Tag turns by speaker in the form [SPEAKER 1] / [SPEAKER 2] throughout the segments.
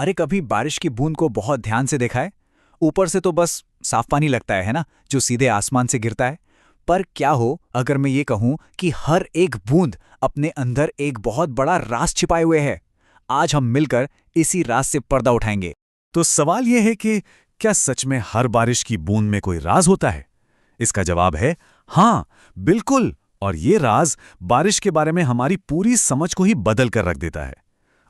[SPEAKER 1] अरे कभी बारिश की बूंद को बहुत ध्यान से देखा है? ऊपर से तो बस साफ पानी लगता है ना, जो सीधे आसमान से गिरता है। पर क्या हो अगर मैं ये कहूं कि हर एक बूंद अपने अंदर एक बहुत बड़ा राज छिपाए हुए है। आज हम मिलकर इसी राज से पर्दा उठाएंगे।
[SPEAKER 2] तो सवाल यह है कि क्या सच में हर बारिश की बूंद में कोई राज होता है? इसका जवाब है हाँ, बिल्कुल। और ये राज बारिश के बारे में हमारी पूरी समझ को ही बदल कर रख देता है।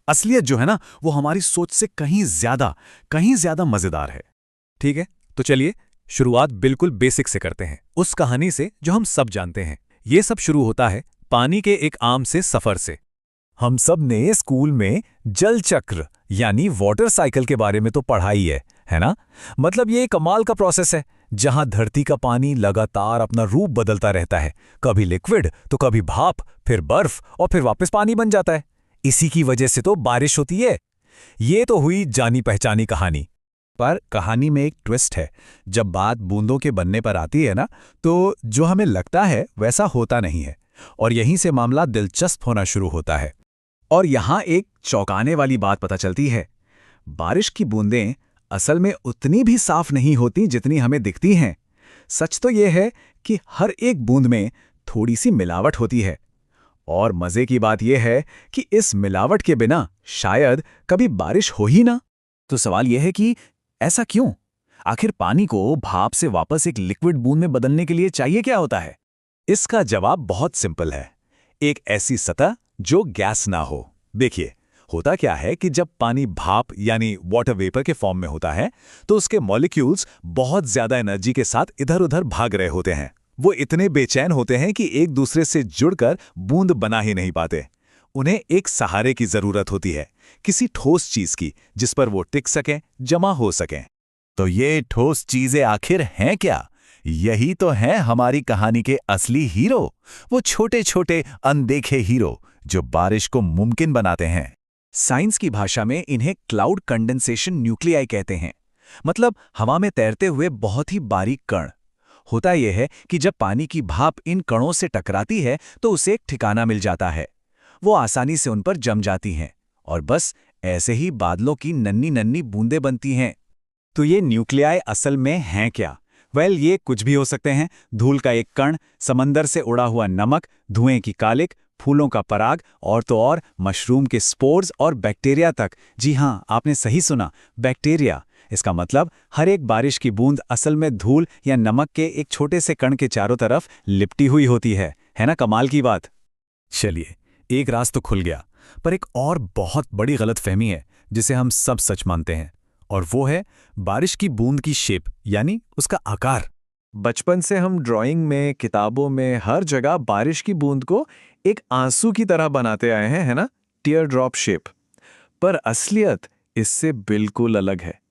[SPEAKER 2] असलियत जो है ना, वो हमारी सोच से कहीं ज्यादा मजेदार है।
[SPEAKER 3] ठीक है, तो चलिए शुरुआत बिल्कुल बेसिक से करते हैं, उस कहानी से जो हम सब जानते हैं। ये सब शुरू होता है पानी के एक आम से सफर से।
[SPEAKER 2] हम सब ने स्कूल में जल चक्र यानी वाटर साइकिल के बारे में तो पढ़ा ही है ना? मतलब ये कमाल का प्रोसेस है जहां धरती का पानी लगातार अपना रूप बदलता रहता है, कभी लिक्विड तो कभी भाप, फिर बर्फ और फिर वापस पानी बन जाता है। इसी की वजह से तो बारिश होती है। ये तो हुई जानी पहचानी कहानी। पर कहानी में एक ट्विस्ट है। जब बात बूंदों के बनने पर आती है ना, तो जो हमें लगता है वैसा होता नहीं है। और यहीं से मामला दिलचस्प होना शुरू होता है। और यहां एक चौंकाने वाली बात पता चलती है। बारिश की बूंदें असल में उतनी भी साफ नहीं होती जितनी हमें दिखती हैं। सच तो यह है कि हर एक बूंद में थोड़ी सी मिलावट होती है। और मजे की बात यह है कि इस मिलावट के बिना शायद कभी बारिश हो ही ना। तो सवाल यह है कि ऐसा क्यों? आखिर पानी को भाप से वापस एक लिक्विड बूंद में बदलने के लिए चाहिए क्या होता है? इसका जवाब बहुत सिंपल है। एक ऐसी सतह जो गैस ना हो। देखिए, होता क्या है कि जब पानी भाप यानी वाटर वेपर के फॉर्म में होता है, तो उसके मॉलिक्यूल्स बहुत ज्यादा एनर्जी के साथ इधर-उधर भाग रहे होते हैं। वो इतने बेचैन होते हैं कि एक दूसरे से जुड़कर बूंद बना ही नहीं पाते। उन्हें एक सहारे की जरूरत होती है, किसी ठोस चीज की, जिस पर वो टिक सकें, जमा हो सकें। तो ये ठोस चीजें आखिर हैं क्या? यही तो हैं हमारी कहानी के असली हीरो, वो छोटे-छोटे अनदेखे हीरो जो बारिश को मुमकिन बनाते हैं। साइंस की भाषा में इन्हें क्लाउड कंडेंसेशन न्यूक्लियाई कहते हैं। मतलब हवा में तैरते हुए बहुत ही बारीक कण। होता यह है कि जब पानी की भाप इन कणों से टकराती है तो उसे एक ठिकाना मिल जाता है। वो आसानी से उन पर जम जाती हैं और बस ऐसे ही बादलों की नन्ही नन्ही बूंदें बनती हैं। तो ये न्यूक्लियाई असल में हैं क्या? ये कुछ भी हो सकते हैं। धूल का एक कण, समंदर से उड़ा हुआ नमक, धुएं की कालिक, फूलों का पराग और तो और मशरूम के स्पोर्स और बैक्टीरिया तक। जी हाँ, आपने सही सुना, बैक्टीरिया। इसका मतलब हर एक बारिश की बूंद असल में धूल या नमक के एक छोटे से कण के चारों तरफ लिपटी हुई होती है ना? कमाल की बात। चलिए, एक राज तो खुल गया, पर एक और बहुत बड़ी गलतफहमी है जिसे हम सब सच मानते हैं, और वो है बारिश की बूंद की शेप यानी उसका आकार। बचपन से हम ड्राइंग में, किताबों में, हर जगह बारिश की बूंद को एक आंसू की तरह बनाते आए हैं, है ना? Tier drop shape. पर असलियत इससे बिल्कुल अलग है।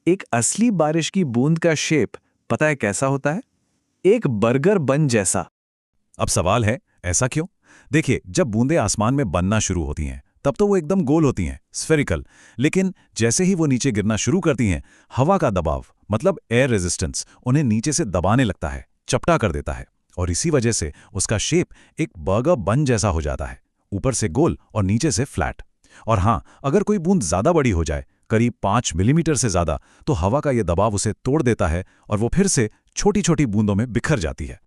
[SPEAKER 2] एक असली बारिश की बूंद का शेप पता है कैसा होता है? एक बर्गर बन जैसा। अब सवाल है, ऐसा क्यों? देखिए, जब बूंदें आसमान में बनना शुरू होती हैं तब तो वो एकदम गोल होती हैं, स्फेरिकल। लेकिन जैसे ही वो नीचे गिरना शुरू करती हैं, हवा का दबाव मतलब एयर रेजिस्टेंस उन्हें नीचे से दबाने लगता है, चपटा कर देता है। और इसी वजह से उसका शेप एक बर्गर बन जैसा हो जाता है, ऊपर से गोल और नीचे से फ्लैट। और हाँ, अगर कोई बूंद ज्यादा बड़ी हो जाए, करीब 5 मिलीमीटर से ज्यादा, तो हवा का यह दबाव उसे तोड़ देता है और वो फिर से छोटी छोटी बूंदों में बिखर जाती है।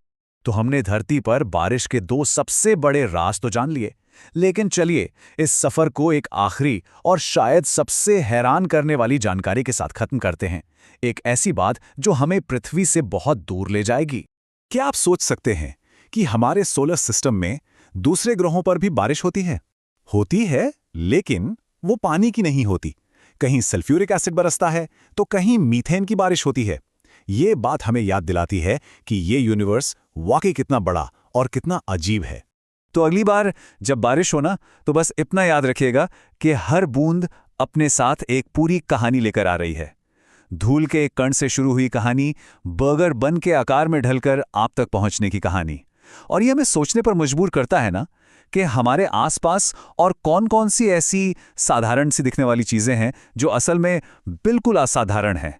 [SPEAKER 2] तो हमने धरती पर बारिश के 2 सबसे बड़े राज तो जान लिए, लेकिन चलिए इस सफर को एक आखिरी और शायद सबसे हैरान करने वाली जानकारी के साथ खत्म करते हैं। एक ऐसी बात जो हमें पृथ्वी से बहुत दूर ले जाएगी। क्या आप सोच सकते हैं कि हमारे सोलर सिस्टम में दूसरे ग्रहों पर भी बारिश होती है? होती है, लेकिन वो पानी की नहीं होती। कहीं सल्फ्यूरिक एसिड बरसता है तो कहीं मीथेन की बारिश होती है। ये बात हमें याद दिलाती है कि ये यूनिवर्स वाकई कितना बड़ा और कितना अजीब है। तो अगली बार जब बारिश हो ना, तो बस इतना याद रखिएगा कि हर बूंद अपने साथ एक पूरी कहानी लेकर आ रही है। धूल के एक कण से शुरू हुई कहानी, बर्गर बन के आकार में ढलकर आप तक पहुंचने की कहानी। और ये हमें सोचने पर मजबूर करता है ना कि हमारे आसपास और कौन-कौन सी ऐसी साधारण सी दिखने वाली चीजें हैं जो असल में बिल्कुल असाधारण हैं।